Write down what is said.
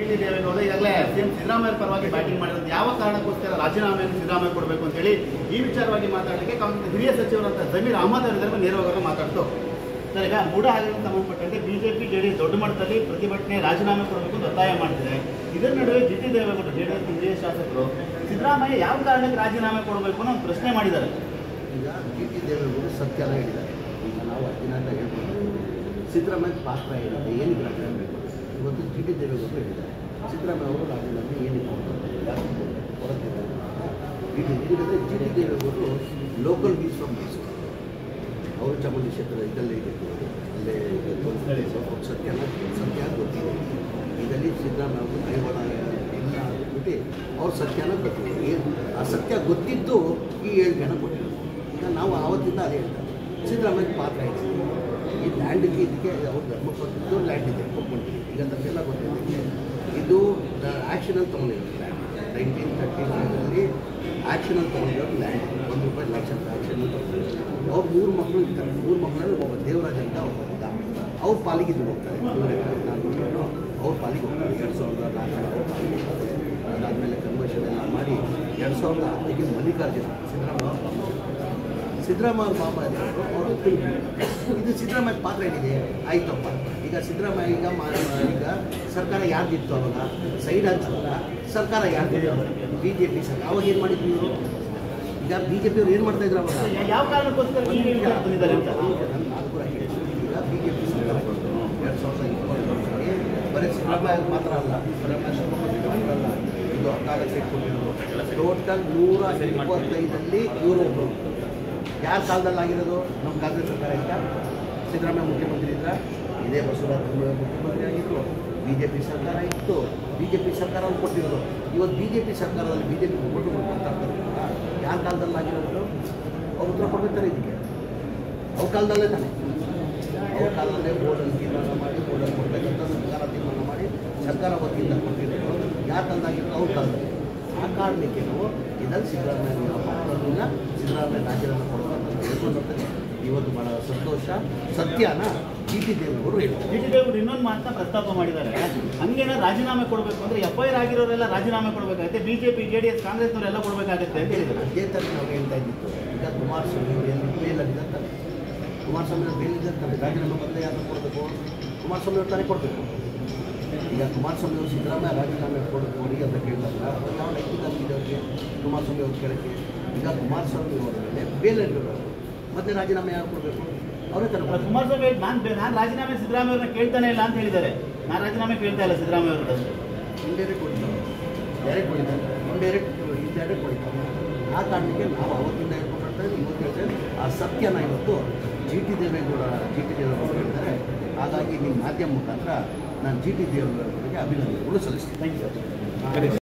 T Deve Gowda ಈಗಾಗಲೇ CM Siddaramaiah ಪರವಾಗಿ batting ಮಾಡಿರೋದು ಯಾವ ಕಾರಣಕ್ಕೋಸ್ಕರ ರಾಜೀನಾಮೆಯನ್ನು ಸಿದ್ದರಾಮಯ್ಯ ಕೊಡಬೇಕು ಅಂತ ಹೇಳಿ ಈ ವಿಚಾರವಾಗಿ ಮಾತಾಡಲಿಕ್ಕೆ ಕಾಂಗ್ರೆಸ್ ಹಿರಿಯ ಸಚಿವರಂತ ಜಮೀರ್ ಅಹಮದ್ ಅವರಿದ್ದಾರೆ ನೇರವಾಗಿ ಮಾತಾಡ್ತು. ಸರ್, ಈಗ ಮೂಢ ಹಗರಣಕ್ಕೆ ಸಂಬಂಧಪಟ್ಟಂತೆ ಬಿಜೆಪಿ ಜೆಡಿಎಸ್ ದೊಡ್ಡ ಮಟ್ಟದಲ್ಲಿ ಪ್ರತಿಭಟನೆ ರಾಜೀನಾಮೆ ಕೊಡಬೇಕು ಅಂತ ಒತ್ತಾಯ ಮಾಡ್ತಿದೆ. ಇದರ ನಡುವೆ ಟಿ ದೇವೇಗೌಡ ಜೆಡಿಎಸ್ ಹಿರಿಯ ಶಾಸಕರು ಸಿದ್ದರಾಮಯ್ಯ ಯಾವ ಕಾರಣಕ್ಕೆ ರಾಜೀನಾಮೆ ಕೊಡಬೇಕು ಅನ್ನೋ ಒಂದು ಪ್ರಶ್ನೆ ಮಾಡಿದ್ದಾರೆ. ಈಗ ಟಿ ದೇವೇಗೌಡ ಸತ್ಯನ ಹೇಳಿದ್ದಾರೆ. ಈಗ ನಾವು ಅಜ್ಞಾತ ಹೇಳ್ಬೋದು ಸಿದ್ದರಾಮಯ್ಯ ಪಾತ್ರ ಏನಿದೆ, ಏನಕ್ಕೆ ರಾಜೀನಾಮೆ ಬೇಕು ಇವತ್ತು ಟಿ ದೇವೇಗೌಡ ಹೇಳಿದ್ದಾರೆ. ಸಿದ್ದರಾಮಯ್ಯ ಅವರು ರಾಜೀನಾಮೆ ಏನಕ್ಕೆ ಹೊರತಿದ್ದಾರೆ ಯಾಕಂದರೆ ಟಿ ದೇವೇಗೌಡರು ಲೋಕಲ್ ಬೀಸ್ ಫ್ರಮ್ ಮೈಸೂರು, ಅವರು ಚಾಮುಂಡಿ ಕ್ಷೇತ್ರ ಇದಲ್ಲೇ ಇದೆ, ಅಲ್ಲೇ ಸತ್ಯ ಗೊತ್ತಿದೆ. ಇದರಲ್ಲಿ ಸಿದ್ದರಾಮಯ್ಯ ಅವರು ಕೈವಾಡ ಇಲ್ಲ ಅಂದ್ಬಿಟ್ಟು ಅವ್ರು ಸತ್ಯನ ಗೊತ್ತಿದೆ. ಏನು ಆ ಸತ್ಯ ಗೊತ್ತಿದ್ದು ಈ ಹೇಳಿಕೆಯನ್ನು ಕೊಟ್ಟಿದ್ರು. ಈಗ ನಾವು ಆವತ್ತಿಂದ ಅದೇ ಹೇಳ್ತಾರೆ, ಸಿದ್ದರಾಮಯ್ಯ ಪಾತ್ರ ಇದೆ. ಈ ಲ್ಯಾಂಡ್ಗೆ ಇದಕ್ಕೆ ಅವ್ರು ಧರ್ಮಪತ್ರ ಲ್ಯಾಂಡ್ ಇದೆ ಒಪ್ಕೊಂಡ್ತೀವಿ. ಈಗ ನಮಗೆಲ್ಲ ಗೊತ್ತಿದೆ ಇದು ಆ್ಯಕ್ಷನಲ್ಲಿ ತೊಗೊಂಡಿರೋದು ಲ್ಯಾಂಡ್ 1939 ಆ್ಯಕ್ಷನಲ್ಲಿ ತೊಗೊಂಡಿರೋದು ಲ್ಯಾಂಡ್ ₹1 ಲಕ್ಷ ಆ್ಯಕ್ಷನಲ್ಲಿ ತೊಗೊಂಡಿರೋದು. ಅವ್ರು 3 ಮಕ್ಕಳು ಇರ್ತಾರೆ. 3 ಮಕ್ಕಳಲ್ಲಿ ಒಬ್ಬ ದೇವರಾಜ್ ಅಂತ ಒಬ್ಬ ಅವ್ರ ಪಾಲಿಗೆ ಇದು ಹೋಗ್ತಾರೆ. ಅವ್ರ ಪಾಲಿಗೆ ಹೋಗ್ತಾರೆ 2004 ಅವ್ರ ಪಾಲಿಗೆ ಹೋಗ್ತಾರೆ. ಅದಾದಮೇಲೆ ಕನ್ವರ್ಷನ್ ಎಲ್ಲ ಮಾಡಿ 2010ಕ್ಕೆ ಮಲ್ಲಿಕಾರ್ಜುನ ಸಿದ್ದರಾಮಯ್ಯ ಬಾಬಾ ಅವರು ಇದು ಸಿದ್ದರಾಮಯ್ಯ ಪಾತ್ರ ಏನಿದೆ ಆಯ್ತಪ್ಪ. ಈಗ ಸಿದ್ದರಾಮಯ್ಯ ಈಗ ಸರ್ಕಾರ ಯಾರ್ದಿತ್ತು ಅವಾಗ ಸೈಡ್ ಹಂಚಲ್ಲ, ಸರ್ಕಾರ ಯಾರ್ದಿತ್ತು BJP ಸರ್ಕಾರ. ಅವಾಗ ಏನು ಮಾಡಿದ್ರು ಇವರು? ಈಗ BJP ಅವ್ರು ಏನು ಮಾಡ್ತಾ ಇದ್ರು ಅವಾಗ? ಯಾವ ಕಾರಣಕ್ಕೋಸ್ಕರ ನಾನು ಕೂಡ ಹೇಳ್ತೀನಿ. ಈಗ BJP ಸರ್ಕಾರ 2020 ಬರೀ ಸಿದ್ದರಾಮಯ್ಯ ಮಾತ್ರ ಅಲ್ಲ, ಅಲ್ಲ ಇದು ಕಾಲಕ್ಕೆ ಇಟ್ಕೊಂಡಿರೋದು ಟೋಟಲ್ 125ರಲ್ಲಿ ಇವರು ಒಬ್ಬರು. ಯಾರ ಕಾಲದಲ್ಲಿ ಆಗಿರೋದು? ನಮ್ಮ ಕಾಂಗ್ರೆಸ್ ಸರ್ಕಾರ ಇದ್ದ, ಸಿದ್ದರಾಮಯ್ಯ ಮುಖ್ಯಮಂತ್ರಿ ಇದ್ದ, ಇದೇ ಬಸವರಾಜ ಮುಖ್ಯಮಂತ್ರಿ ಆಗಿತ್ತು, BJP ಸರ್ಕಾರ ಇತ್ತು, BJP ಸರ್ಕಾರವನ್ನು ಕೊಟ್ಟಿರೋದು. ಇವತ್ತು BJP ಸರ್ಕಾರದಲ್ಲಿ BJP ಕೊಟ್ಟು ಮಾತಾಡ್ತಾರೆ. ಯಾರ ಕಾಲದಲ್ಲಿ ಆಗಿರೋದು? ಅವ್ರು ಉತ್ತರ ಕೊಡ್ಬೇಕಾರೆ ಇದಕ್ಕೆ ಅವ್ರ ಕಾಲದಲ್ಲೇ ತಾನೆ. ಅವ್ರ ಕಾಲದಲ್ಲೇ ಬೋರ್ಡಲ್ಲಿ ತೀರ್ಮಾನ ಮಾಡಿ ಬೋರ್ಡಲ್ಲಿ ಕೊಡಬೇಕಂತ ಸರ್ಕಾರ ತೀರ್ಮಾನ ಮಾಡಿ ಸರ್ಕಾರ ವತಿಯಿಂದ ಕೊಟ್ಟಿರೋದು. ಯಾರ ಕಾಲದಾಗಿರೋದು? ಅವ್ರ ಕಾಲದಲ್ಲಿ. ಆ ಕಾರಣಕ್ಕೆ ನಾವು ಇದನ್ನು ಸಿದ್ದರಾಮಯ್ಯ ಪಾತ್ರದಿಂದ ಸಿದ್ದರಾಮಯ್ಯ ರಾಜೀನಾಮೆ ಕೊಡಬೇಕಂತ ಹೇಳ್ಕೊಂಡಿರ್ತಾರೆ. ಇವತ್ತು ಭಾಳ ಸಂತೋಷ. ಸತ್ಯನ ಟಿ ದೇವೇಗೌಡರು ಹೇಳ್ತಾರೆ. ಟಿ ದೇವೇಗೌಡರು ಇನ್ನೊಂದು ಮಾತನ್ನ ಪ್ರಸ್ತಾಪ ಮಾಡಿದ್ದಾರೆ. ಹಂಗೇನ ರಾಜೀನಾಮೆ ಕೊಡಬೇಕು ಅಂದರೆ FIR ಆಗಿರೋರೆಲ್ಲ ರಾಜೀನಾಮೆ ಕೊಡಬೇಕಾಗುತ್ತೆ, ಬಿಜೆಪಿ JDS ಕಾಂಗ್ರೆಸ್ನವರೆಲ್ಲ ಕೊಡಬೇಕಾಗುತ್ತೆ ಅಂತ ಹೇಳಿದ್ದಾರೆ. ಅದೇ ಥರ ನಾವು ಹೇಳ್ತಾ ಇದ್ದಿತ್ತು. ಈಗ ಕುಮಾರಸ್ವಾಮಿ ಬೇಲಲ್ಲಿದ್ದಾರೆ, ಕುಮಾರಸ್ವಾಮಿ ಬೇಲಿದ್ದಾರೆ, ರಾಜೀನಾಮೆ ಬದಲೇ ಯಾರು ಕೊಡಬೇಕು? ಕುಮಾರಸ್ವಾಮಿ ಅವ್ರು ತಾನೇ ಕೊಡಬೇಕು. ಈಗ ಕುಮಾರಸ್ವಾಮಿ ಅವರು ಸಿದ್ದರಾಮಯ್ಯ ರಾಜೀನಾಮೆ ಕೊಡಿ ಅಂತ ಕೇಳಿದಾಗ ಯಾವ ನೈತಿಕತೆ ಅವ್ರಿಗೆ ಕುಮಾರಸ್ವಾಮಿ ಅವ್ರು ಕೇಳೋಕ್ಕೆ? ಈಗ ಕುಮಾರಸ್ವಾಮಿ ಅವರ ಮೇಲೆ ಬೇಲಿರೋರು ಮತ್ತೆ ರಾಜೀನಾಮೆ ಯಾರು ಕೊಡಬೇಕು? ಅವರೇ ಥರ ಕುಮಾರಸ್ವಾಮಿ ನಾನು ರಾಜೀನಾಮೆ ಸಿದ್ದರಾಮಯ್ಯ ಅವ್ರನ್ನ ಕೇಳ್ತಾನೆ ಇಲ್ಲ ಅಂತ ಹೇಳಿದ್ದಾರೆ. ನಾನು ರಾಜೀನಾಮೆ ಕೇಳ್ತಾ ಇಲ್ಲ ಸಿದ್ದರಾಮಯ್ಯ ಅವ್ರದ್ದು. ಇಂಡೈರೆಕ್ಟ್ ಹೊಡಿತಾರೆ, ಡೈರೆಕ್ಟ್ ಹೊಡಿತಾರೆ, ಇಂಡೈರೆಕ್ಟ್ ಹೊಡಿತಾರೆ. ಆ ಕಾರಣಕ್ಕೆ ನಾವು ಅವತ್ತಿಂದ ಹೇಳ್ಕೊಂಡಿರ್ತಾರೆ. ಇವತ್ತು ಹೇಳ್ತೇವೆ ಆ ಸತ್ಯನ ಇವತ್ತು ಟಿ ದೇವೇಗೌಡ ಹೇಳಿದ್ದಾರೆ. ಹಾಗಾಗಿ ನಿಮ್ಮ ಮಾಧ್ಯಮ ಮುಖಾಂತರ ನಾನು ಟಿ ದೇವೇಗೌಡರಿಗೆ ಅಭಿನಂದನೆಗಳು ಸಲ್ಲಿಸ್ತೀನಿ. Thank you.